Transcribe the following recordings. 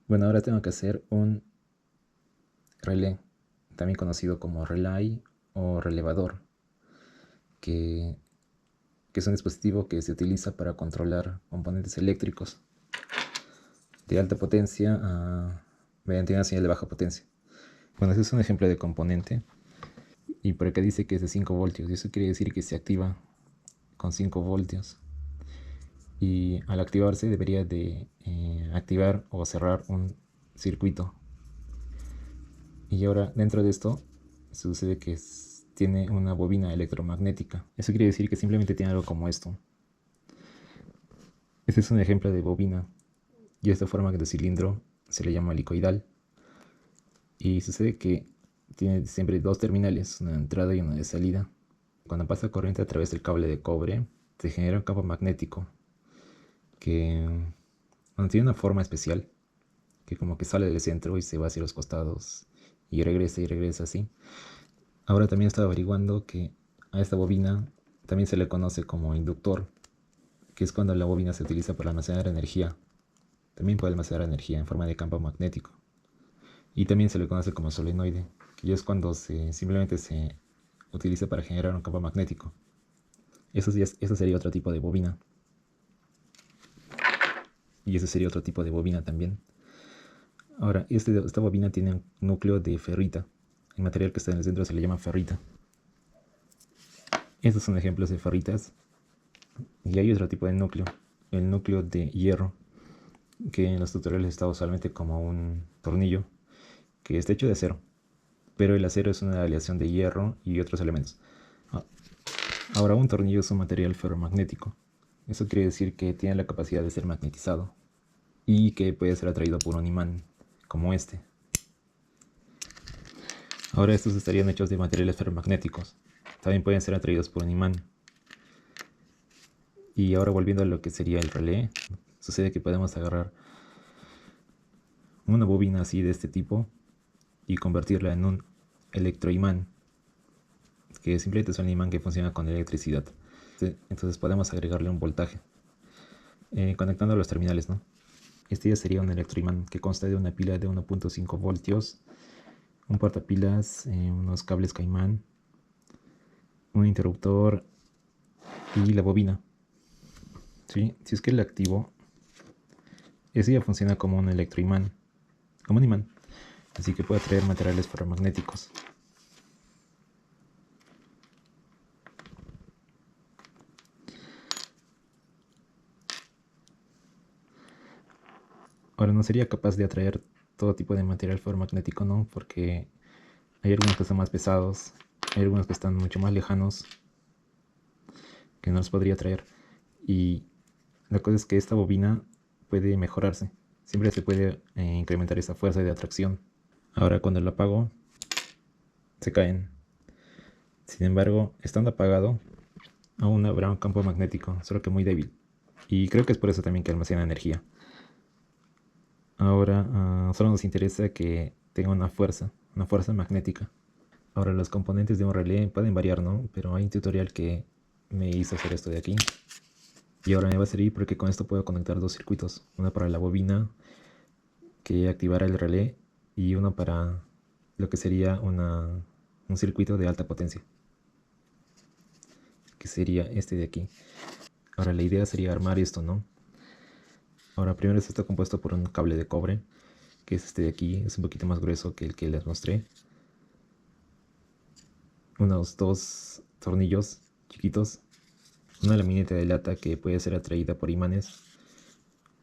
Bueno, ahora tengo que hacer un relé, también conocido como relay o relevador, que, que es un dispositivo que se utiliza para controlar componentes eléctricos de alta potencia mediante una señal de baja potencia. Bueno, ese es un ejemplo de componente y por acá dice que es de 5 voltios y eso quiere decir que se activa con 5 voltios y al activarse debería de activar o cerrar un circuito. Y ahora dentro de esto sucede que tiene una bobina electromagnética. Eso quiere decir que simplemente tiene algo como esto. Este es un ejemplo de bobina y esta forma de cilindro se le llama helicoidal. Y sucede que tiene siempre dos terminales, una de entrada y una de salida. Cuando pasa corriente a través del cable de cobre, se genera un campo magnético que tiene una forma especial, que como que sale del centro y se va hacia los costados y regresa así. Ahora también estaba averiguando que a esta bobina también se le conoce como inductor, que es cuando la bobina se utiliza para almacenar energía. También puede almacenar energía en forma de campo magnético. Y también se le conoce como solenoide, que ya es cuando simplemente se utiliza para generar un campo magnético. Eso sería otro tipo de bobina. Y ese sería otro tipo de bobina también. Ahora, esta bobina tiene un núcleo de ferrita. El material que está en el centro se le llama ferrita. Estos son ejemplos de ferritas. Y hay otro tipo de núcleo, el núcleo de hierro, que en los tutoriales está usualmente como un tornillo, que está hecho de acero. Pero el acero es una aleación de hierro y otros elementos. Ahora, un tornillo es un material ferromagnético. Eso quiere decir que tiene la capacidad de ser magnetizado y que puede ser atraído por un imán, como este. Ahora estos estarían hechos de materiales ferromagnéticos. También pueden ser atraídos por un imán. Y ahora volviendo a lo que sería el relé, sucede que podemos agarrar una bobina así de este tipo y convertirla en un electroimán, que simplemente es un imán que funciona con electricidad. Entonces podemos agregarle un voltaje, conectando los terminales, ¿no? Este ya sería un electroimán que consta de una pila de 1.5 voltios, un portapilas, unos cables caimán, un interruptor y la bobina. ¿Sí? Si es que la activo, ese ya funciona como un electroimán, como un imán, así que puede atraer materiales ferromagnéticos. Ahora no sería capaz de atraer todo tipo de material ferromagnético, ¿no? Porque hay algunos que están más pesados, hay algunos que están mucho más lejanos, que no los podría atraer. Y la cosa es que esta bobina puede mejorarse. Siempre se puede incrementar esa fuerza de atracción. Ahora cuando lo apago, se caen. Sin embargo, estando apagado, aún habrá un campo magnético, solo que muy débil. Y creo que es por eso también que almacena energía. Ahora solo nos interesa que tenga una fuerza magnética. Ahora los componentes de un relé pueden variar, ¿no? Pero hay un tutorial que me hizo hacer esto de aquí. Y ahora me va a servir porque con esto puedo conectar dos circuitos. Uno para la bobina que activará el relé y uno para lo que sería un circuito de alta potencia, que sería este de aquí. Ahora la idea sería armar esto, ¿no? Ahora primero esto está compuesto por un cable de cobre, que es este de aquí, es un poquito más grueso que el que les mostré. Unos dos tornillos chiquitos, una lamineta de lata que puede ser atraída por imanes,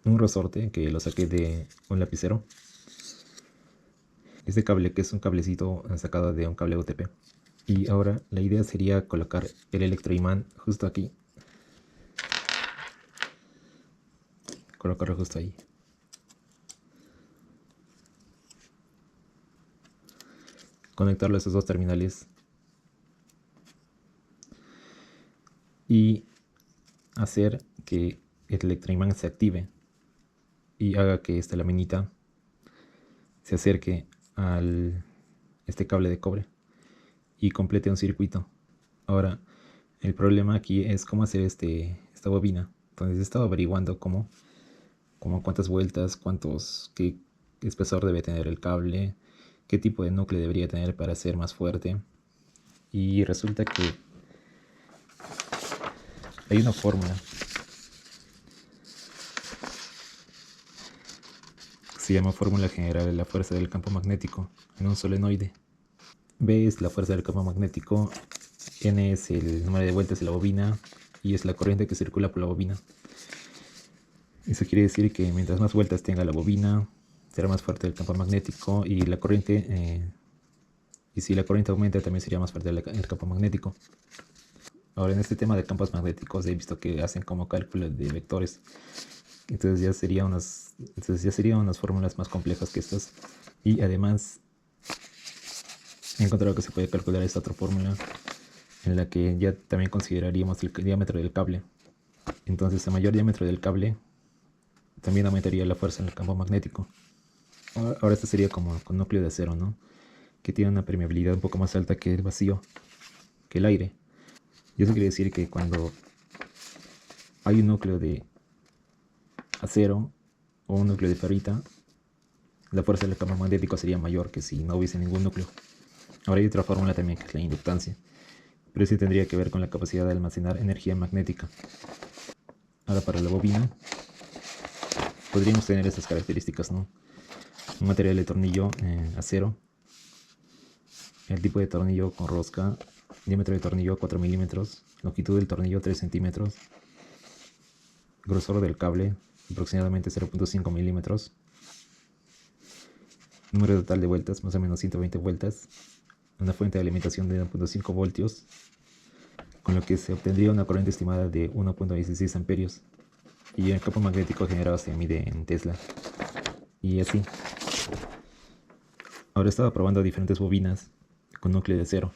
un resorte que lo saqué de un lapicero, este cable que es un cablecito sacado de un cable UTP. Y ahora la idea sería colocar el electroimán justo aquí, colocarlo justo ahí. Conectarlo a esos dos terminales y hacer que el electroimán se active y haga que esta laminita se acerque al este cable de cobre y complete un circuito. Ahora, el problema aquí es cómo hacer esta bobina. Entonces he estado averiguando cómo cuántas vueltas, qué espesor debe tener el cable, qué tipo de núcleo debería tener para ser más fuerte. Y resulta que hay una fórmula que se llama fórmula general de la fuerza del campo magnético en un solenoide. B es la fuerza del campo magnético, N es el número de vueltas de la bobina y es la corriente que circula por la bobina. Eso quiere decir que mientras más vueltas tenga la bobina, será más fuerte el campo magnético y la corriente, y si la corriente aumenta también sería más fuerte el campo magnético. Ahora, en este tema de campos magnéticos he visto que hacen como cálculo de vectores. Entonces ya serían unas fórmulas más complejas que estas. Y además he encontrado que se puede calcular esta otra fórmula en la que ya también consideraríamos el diámetro del cable. Entonces, a mayor diámetro del cable también aumentaría la fuerza en el campo magnético. Ahora esto sería como con núcleo de acero, ¿no? Que tiene una permeabilidad un poco más alta que el vacío, que el aire. Y eso quiere decir que cuando hay un núcleo de acero o un núcleo de ferrita, la fuerza del campo magnético sería mayor que si no hubiese ningún núcleo. Ahora hay otra fórmula también que es la inductancia, pero eso tendría que ver con la capacidad de almacenar energía magnética. Ahora, para la bobina podríamos tener estas características, ¿no? Un material de tornillo acero, el tipo de tornillo con rosca, diámetro de tornillo 4 milímetros, longitud del tornillo 3 centímetros, grosor del cable aproximadamente 0.5 milímetros, número total de vueltas más o menos 120 vueltas, una fuente de alimentación de 1.5 voltios, con lo que se obtendría una corriente estimada de 1.16 amperios, y el campo magnético generado se mide en Tesla, y así. Ahora estaba probando diferentes bobinas con núcleo de acero,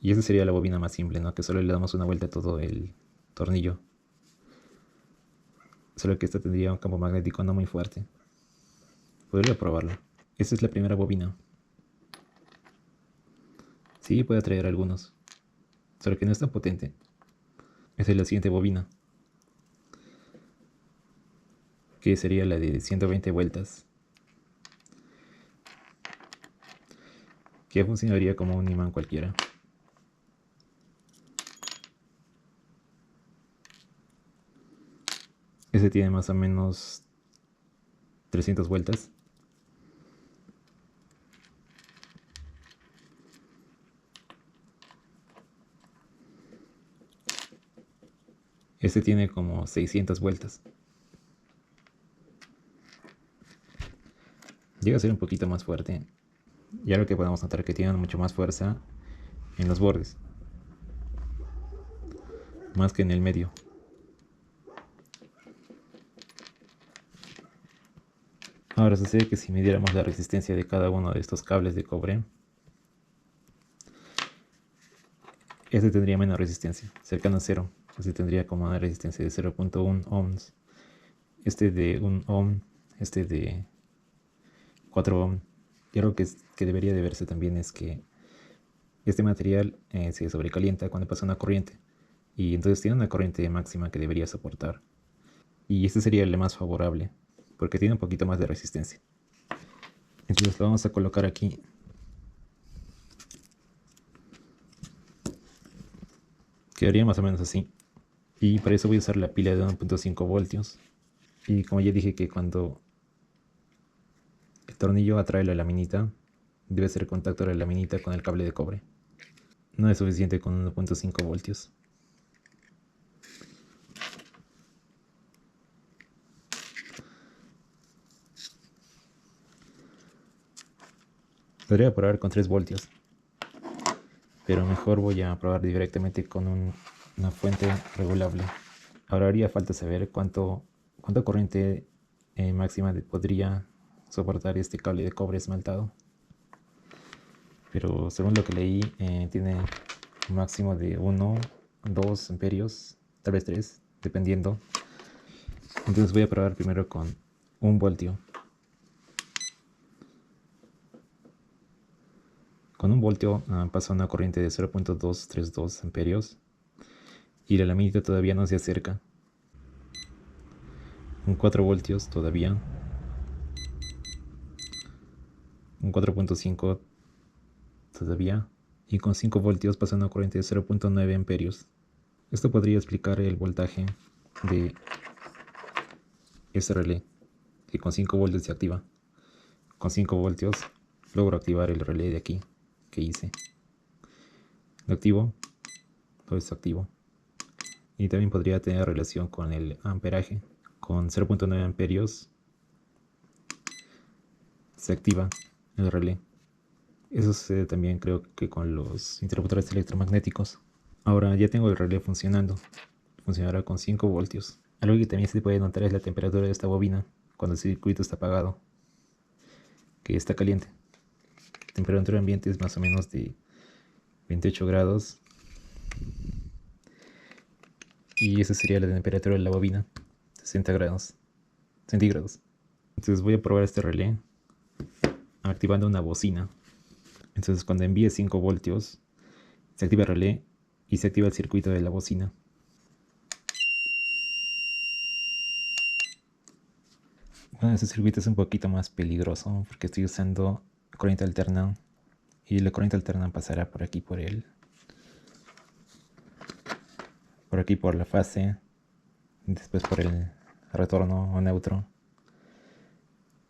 y esa sería la bobina más simple, ¿no? Que solo le damos una vuelta a todo el tornillo, solo que esta tendría un campo magnético no muy fuerte. Podría probarlo. Esta es la primera bobina. Sí, puede atraer algunos, solo que no es tan potente. Esa es la siguiente bobina, que sería la de 120 vueltas, que funcionaría como un imán cualquiera. Ese tiene más o menos 300 vueltas. Este tiene como 600 vueltas. Llega a ser un poquito más fuerte. Y ahora que podemos notar que tienen mucho más fuerza en los bordes, más que en el medio. Ahora sucede que si midiéramos la resistencia de cada uno de estos cables de cobre, este tendría menos resistencia, cercano a 0. Este tendría como una resistencia de 0.1 ohms. Este de 1 ohm, este de 4 ohm. Y algo que debería de verse también es que este material se sobrecalienta cuando pasa una corriente. Y entonces tiene una corriente máxima que debería soportar. Y este sería el más favorable, porque tiene un poquito más de resistencia. Entonces lo vamos a colocar aquí. Quedaría más o menos así. Y para eso voy a usar la pila de 1.5 voltios. Y como ya dije que cuando el tornillo atrae la laminita, debe hacer contacto de la laminita con el cable de cobre. No es suficiente con 1.5 voltios. Podría probar con 3 voltios, pero mejor voy a probar directamente con una fuente regulable. Ahora haría falta saber cuánta corriente máxima podría soportar este cable de cobre esmaltado. Pero según lo que leí, tiene un máximo de 1, 2 amperios, tal vez 3, dependiendo. Entonces voy a probar primero con 1 voltio. Con 1 voltio pasa una corriente de 0.232 amperios y la laminita todavía no se acerca. Con 4 voltios todavía. un 4.5 todavía, y con 5 voltios pasa una corriente de 0.9 amperios. Esto podría explicar el voltaje de este relé, que con 5 voltios se activa. Con 5 voltios logro activar el relé de aquí que hice. Lo activo, lo desactivo. Y también podría tener relación con el amperaje. Con 0.9 amperios se activa el relé. Eso sucede también, creo que con los interruptores electromagnéticos. Ahora ya tengo el relé funcionando. Funcionará con 5 voltios. Algo que también se puede notar es la temperatura de esta bobina cuando el circuito está apagado, que está caliente. La temperatura ambiente es más o menos de 28 grados. Y esa sería la temperatura de la bobina, 60 grados centígrados. Entonces voy a probar este relé activando una bocina. Entonces cuando envíe 5 voltios, se activa el relé y se activa el circuito de la bocina. Bueno, este circuito es un poquito más peligroso porque estoy usando corriente alterna y la corriente alterna pasará por aquí por aquí por la fase, después por el retorno o neutro,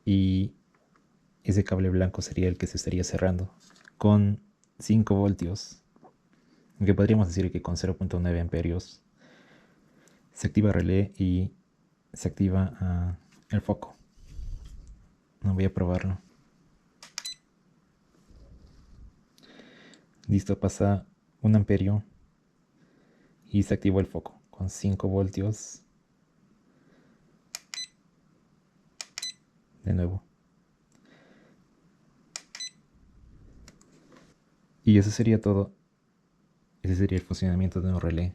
y ese cable blanco sería el que se estaría cerrando con 5 voltios, aunque podríamos decir que con 0.9 amperios se activa el relé y se activa el foco. No voy a probarlo. Listo, pasa 1 amperio y se activó el foco con 5 voltios. De nuevo. Y eso sería todo. Ese sería el funcionamiento de un relé.